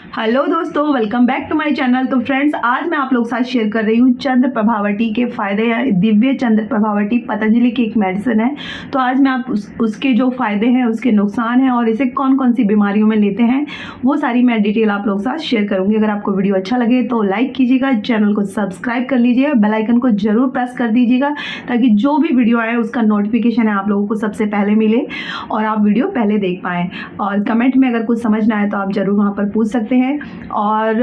Hello दोस्तों, welcome back to my channel. तो friends, आज मैं आप लोग के साथ शेयर कर रही हूँ चंद्र प्रभावती के फ़ायदे हैं। दिव्य चंद्र प्रभावती पतंजलि की एक मेडिसिन है। तो आज मैं आप उसके जो फ़ायदे हैं, उसके नुकसान हैं और इसे कौन कौन सी बीमारियों में लेते हैं, वो सारी मैं डिटेल आप लोग के साथ शेयर करूँगी। अगर आपको वीडियो अच्छा लगे तो लाइक कीजिएगा, चैनल को सब्सक्राइब कर लीजिएगा, बेल आइकन को जरूर प्रेस कर दीजिएगा ताकि जो भी वीडियो आए उसका नोटिफिकेशन है आप लोगों को सबसे पहले मिले और आप वीडियो पहले देख पाएँ। और कमेंट में अगर कुछ समझना है तो आप ज़रूर वहाँ पर पूछ सकते हैं। और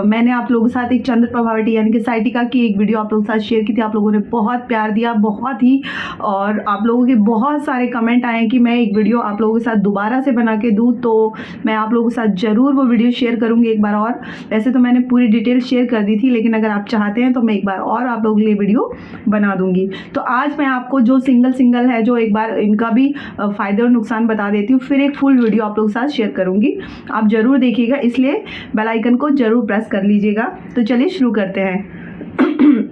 मैंने आप लोगों के साथ एक चंद्र प्रभावती यानी कि साइटिका की एक वीडियो आप लोगों के साथ शेयर की थी। आप लोगों ने बहुत प्यार दिया, बहुत ही, और आप लोगों के बहुत सारे कमेंट आए कि मैं एक वीडियो आप लोगों के साथ दोबारा से बना के दूँ, तो मैं आप लोगों के साथ ज़रूर वो वीडियो शेयर करूँगी एक बार और। वैसे तो मैंने पूरी डिटेल शेयर कर दी थी, लेकिन अगर आप चाहते हैं तो मैं एक बार और आप लोगों के लिए वीडियो बना दूँगी। तो आज मैं आपको जो सिंगल है जो एक बार इनका भी फ़ायदे और नुकसान बता देती हूँ, फिर एक फुल वीडियो आप लोगों के साथ शेयर करूँगी। आप ज़रूर देखिएगा, इसलिए बेल आइकन को जरूर प्रेस कर लीजिएगा। तो चलिए शुरू करते हैं।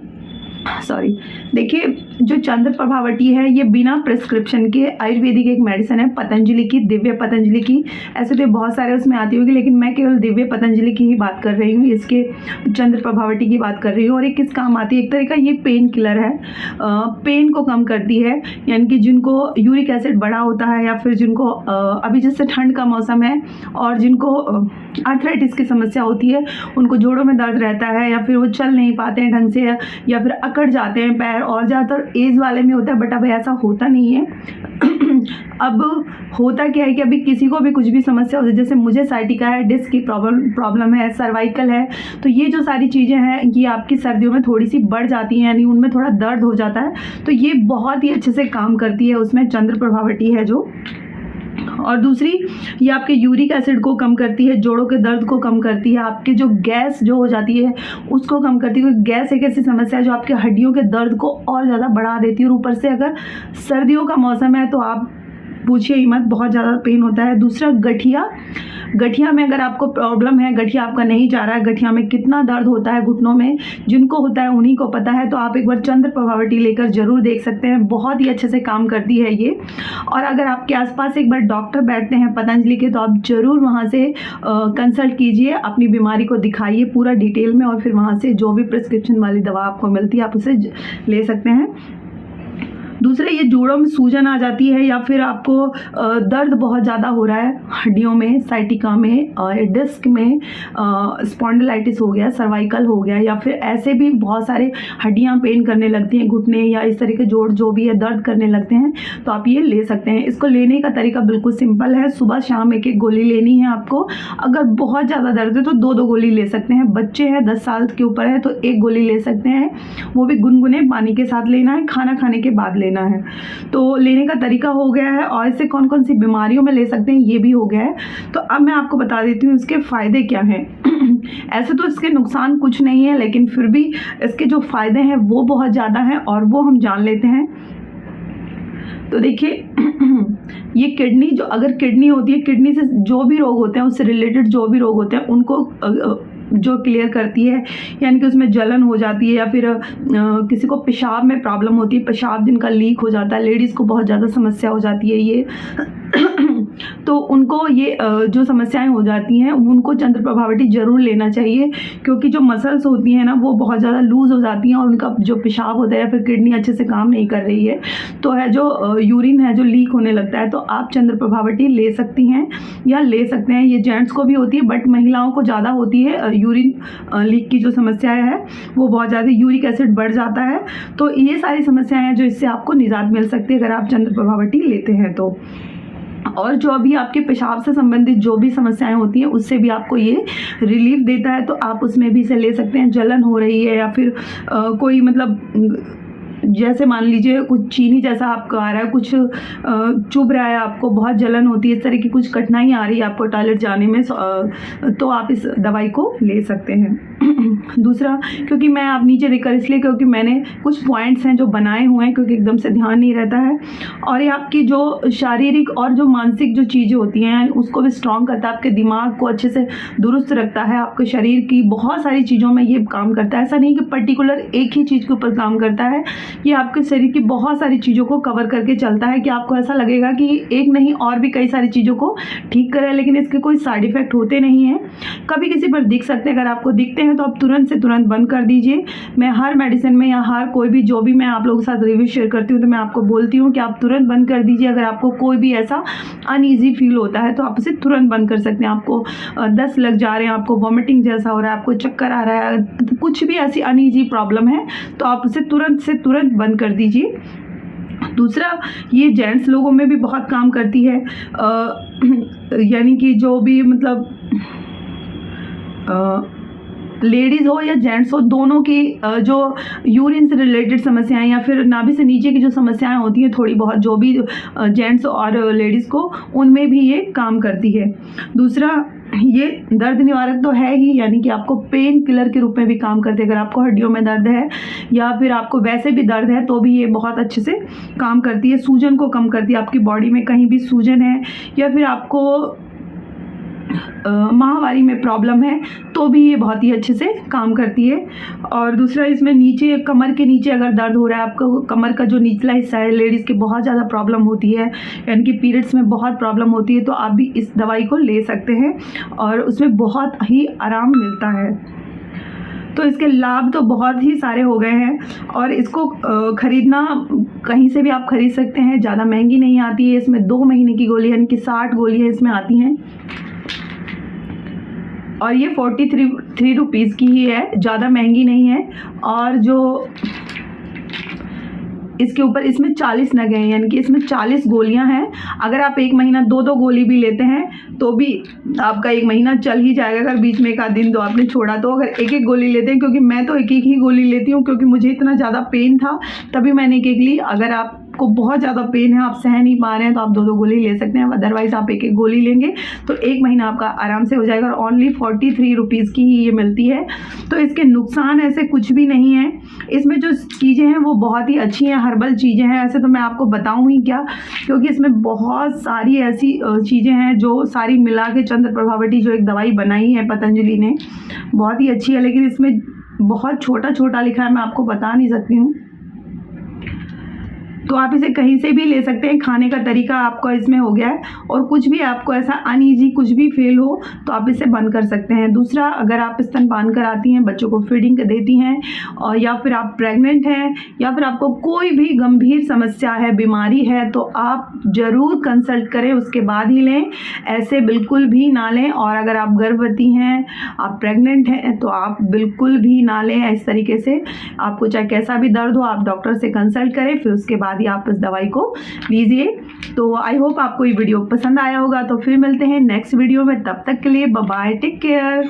सॉरी, देखिए, जो चंद्र प्रभावती है ये बिना प्रिस्क्रिप्शन के आयुर्वेदिक एक मेडिसिन है, पतंजलि की, दिव्य पतंजलि की। ऐसे तो बहुत सारे उसमें आती होगी, लेकिन मैं केवल दिव्य पतंजलि की ही बात कर रही हूँ, इसके चंद्र प्रभावती की बात कर रही हूँ। और ये किस काम आती है? एक तरह का ये पेन किलर है, पेन को कम करती है। यानी कि जिनको यूरिक एसिड बढ़ा होता है या फिर जिनको अभी जैसे ठंड का मौसम है और जिनको आर्थराइटिस की समस्या होती है, उनको जोड़ों में दर्द रहता है या फिर वो चल नहीं पाते हैं ढंग से या फिर अकड़ जाते हैं पैर, और ज़्यादातर एज वाले में होता है, बट अब ऐसा होता नहीं है। अब होता क्या है कि अभी किसी को भी कुछ भी समस्या होती है, जैसे मुझे साइटिका है, डिस्क की प्रॉब्लम है, सर्वाइकल है, तो ये जो सारी चीज़ें हैं ये आपकी सर्दियों में थोड़ी सी बढ़ जाती हैं, यानी उनमें थोड़ा दर्द हो जाता है। तो ये बहुत ही अच्छे से काम करती है, उसमें चंद्र प्रभावती है जो। और दूसरी, ये आपके यूरिक एसिड को कम करती है, जोड़ों के दर्द को कम करती है, आपके जो गैस जो हो जाती है उसको कम करती है। क्योंकि गैस एक ऐसी समस्या है जो आपके हड्डियों के दर्द को और ज़्यादा बढ़ा देती है। और ऊपर से अगर सर्दियों का मौसम है तो आप पूछिए ही मत, बहुत ज़्यादा पेन होता है। दूसरा, गठिया में अगर आपको प्रॉब्लम है, गठिया आपका नहीं जा रहा है, गठिया में कितना दर्द होता है घुटनों में, जिनको होता है उन्हीं को पता है, तो आप एक बार चंद्र प्रभावती लेकर जरूर देख सकते हैं, बहुत ही अच्छे से काम करती है ये। और अगर आपके आसपास एक बार डॉक्टर बैठते हैं पतंजलि के, तो आप ज़रूर वहाँ से कंसल्ट कीजिए, अपनी बीमारी को दिखाइए पूरा डिटेल में, और फिर वहाँ से जो भी प्रिस्क्रिप्शन वाली दवा आपको मिलती है आप उसे ले सकते हैं। दूसरा, ये जोड़ों में सूजन आ जाती है या फिर आपको दर्द बहुत ज़्यादा हो रहा है हड्डियों में, साइटिका में, डिस्क में, स्पॉन्डिलाइटिस हो गया, सर्वाइकल हो गया, या फिर ऐसे भी बहुत सारे हड्डियां पेन करने लगती हैं, घुटने या इस तरह के जोड़ जो भी है दर्द करने लगते हैं, तो आप ये ले सकते हैं। इसको लेने का तरीका बिल्कुल सिंपल है, सुबह शाम एक गोली लेनी है आपको। अगर बहुत ज़्यादा दर्द है तो दो गोली ले सकते हैं। बच्चे हैं 10 साल के ऊपर है तो एक गोली ले सकते हैं, वो भी गुनगुने पानी के साथ लेना है, खाना खाने के बाद लेना है। तो लेने का तरीका हो गया है, और इससे कौन कौन सी बीमारियों में ले सकते हैं ये भी हो गया है। तो अब मैं आपको बता देती हूँ इसके फ़ायदे क्या हैं। ऐसे तो इसके नुकसान कुछ नहीं है, लेकिन फिर भी इसके जो फ़ायदे हैं वो बहुत ज़्यादा हैं, और वो हम जान लेते हैं। तो देखिए, ये किडनी, जो अगर किडनी होती है, किडनी से जो भी रोग होते हैं, उससे रिलेटेड जो भी रोग होते हैं उनको जो क्लियर करती है, यानी कि उसमें जलन हो जाती है या फिर किसी को पेशाब में प्रॉब्लम होती है, पेशाब जिनका लीक हो जाता है, लेडीज़ को बहुत ज़्यादा समस्या हो जाती है ये तो उनको ये जो समस्याएं हो जाती हैं उनको चंद्र प्रभावती जरूर लेना चाहिए, क्योंकि जो मसल्स होती हैं ना वो बहुत ज़्यादा लूज़ हो जाती हैं और उनका जो पेशाब होता है या फिर किडनी अच्छे से काम नहीं कर रही है, तो है जो यूरिन है जो लीक होने लगता है, तो आप चंद्र प्रभावती ले सकती हैं या ले सकते हैं। ये जेंट्स को भी होती है, बट महिलाओं को ज़्यादा होती है। यूरिन लीक की जो समस्या है वो बहुत ज़्यादा, यूरिक एसिड बढ़ जाता है, तो ये सारी समस्याएं हैं जो इससे आपको निजात मिल सकती है अगर आप चंद्र प्रभावती लेते हैं तो। और जो अभी आपके पेशाब से संबंधित जो भी समस्याएं होती हैं उससे भी आपको ये रिलीफ देता है, तो आप उसमें भी इसे ले सकते हैं। जलन हो रही है या फिर कोई मतलब जैसे मान लीजिए कुछ चीनी जैसा आपको आ रहा है, कुछ चुभ रहा है, आपको बहुत जलन होती है, इस तरह की कुछ कठिनाई आ रही है आपको टॉयलेट जाने में, तो आप इस दवाई को ले सकते हैं। दूसरा, क्योंकि मैं आप नीचे देखकर इसलिए क्योंकि मैंने कुछ पॉइंट्स हैं जो बनाए हुए हैं, क्योंकि एकदम से ध्यान नहीं रहता है, और ये आपकी जो शारीरिक और जो मानसिक जो चीज़ें होती हैं उसको भी स्ट्रॉन्ग करता है, आपके दिमाग को अच्छे से दुरुस्त रखता है, आपके शरीर की बहुत सारी चीज़ों में ये काम करता है। ऐसा नहीं कि पर्टिकुलर एक ही चीज़ के ऊपर काम करता है, ये आपके शरीर की बहुत सारी चीज़ों को कवर करके चलता है कि आपको ऐसा लगेगा कि एक नहीं और भी कई सारी चीज़ों को ठीक करे, लेकिन इसके कोई साइड इफ़ेक्ट होते नहीं हैं। कभी किसी पर दिख सकते हैं, अगर आपको दिखते हैं तो आप तुरंत से तुरंत बंद कर दीजिए। मैं हर मेडिसिन में या हर कोई भी जो भी मैं आप लोगों के साथ रिव्यू शेयर करती हूँ तो मैं आपको बोलती हूँ कि आप तुरंत बंद कर दीजिए। अगर आपको कोई भी ऐसा अनईजी फील होता है तो आप इसे तुरंत बंद कर सकते हैं। आपको दस्त लग जा रहे हैं, आपको वॉमिटिंग जैसा हो रहा है, आपको चक्कर आ रहा है, कुछ भी ऐसी अनईजी प्रॉब्लम है तो आप उसे तुरंत से तुरंत बंद कर दीजिए। दूसरा, ये जेंट्स लोगों में भी बहुत काम करती है, यानी कि जो भी मतलब लेडीज़ हो या जेंट्स हो, दोनों की जो यूरिन से रिलेटेड समस्याएं या फिर नाभि से नीचे की जो समस्याएं होती हैं थोड़ी बहुत, जो भी जेंट्स और लेडीज़ को, उनमें भी ये काम करती है। दूसरा, ये दर्द निवारक तो है ही, यानी कि आपको पेन किलर के रूप में भी काम करती है। अगर आपको हड्डियों में दर्द है या फिर आपको वैसे भी दर्द है तो भी ये बहुत अच्छे से काम करती है। सूजन को कम करती है, आपकी बॉडी में कहीं भी सूजन है या फिर आपको माहवारी में प्रॉब्लम है तो भी ये बहुत ही अच्छे से काम करती है। और दूसरा, इसमें नीचे कमर के नीचे अगर दर्द हो रहा है, आपको कमर का जो निचला हिस्सा है, लेडीज़ की बहुत ज़्यादा प्रॉब्लम होती है, यानी कि पीरियड्स में बहुत प्रॉब्लम होती है, तो आप भी इस दवाई को ले सकते हैं और उसमें बहुत ही आराम मिलता है। तो इसके लाभ तो बहुत ही सारे हो गए हैं और इसको ख़रीदना कहीं से भी आप ख़रीद सकते हैं, ज़्यादा महंगी नहीं आती है। इसमें 2 महीने की गोली यानी कि 60 गोलियाँ इसमें आती हैं और ये 43 रुपीज़ की ही है, ज़्यादा महंगी नहीं है। और जो इसके ऊपर इसमें 40 नग हैं, यानी कि इसमें 40 गोलियां हैं। अगर आप एक महीना 2-2 गोली भी लेते हैं तो भी आपका एक महीना चल ही जाएगा। अगर बीच में एक आध दिन तो आपने छोड़ा तो अगर एक-एक गोली लेते हैं, क्योंकि मैं तो एक-एक ही गोली लेती हूँ क्योंकि मुझे इतना ज़्यादा पेन था तभी मैंने एक-एक ली। अगर आपको बहुत ज़्यादा पेन है, आप सह नहीं पा रहे हैं तो आप 2-2 गोली ले सकते हैं, अदरवाइज़ आप एक-एक गोली लेंगे तो एक महीना आपका आराम से हो जाएगा और ओनली 43 रुपीज़ की ही ये मिलती है। तो इसके नुकसान ऐसे कुछ भी नहीं है। इसमें जो चीज़ें हैं वो बहुत ही अच्छी हैं, हर्बल चीज़ें हैं। ऐसे तो मैं आपको बताऊँ ही क्या, क्योंकि इसमें बहुत सारी ऐसी चीज़ें हैं जो सारी मिला के चंद्र प्रभावटी जो एक दवाई बनाई है पतंजलि ने, बहुत ही अच्छी है। लेकिन इसमें बहुत छोटा-छोटा लिखा है, मैं आपको बता नहीं सकती हूँ। तो आप इसे कहीं से भी ले सकते हैं। खाने का तरीका आपका इसमें हो गया है और कुछ भी आपको ऐसा अनईजी कुछ भी फील हो तो आप इसे बंद कर सकते हैं। दूसरा, अगर आप स्तनपान कराती हैं, बच्चों को फीडिंग देती हैं और या फिर आप प्रेग्नेंट हैं या फिर आपको कोई भी गंभीर समस्या है, बीमारी है, तो आप ज़रूर कंसल्ट करें, उसके बाद ही लें, ऐसे बिल्कुल भी ना लें। और अगर आप गर्भवती हैं, आप प्रेग्नेंट हैं तो आप बिल्कुल भी ना लें इस तरीके से। आपको चाहे कैसा भी दर्द हो, आप डॉक्टर से कंसल्ट करें, फिर उसके बाद आप इस दवाई को लीजिए। तो आई होप आपको ये वीडियो पसंद आया होगा। तो फिर मिलते हैं नेक्स्ट वीडियो में, तब तक के लिए बाय बाय, टेक केयर।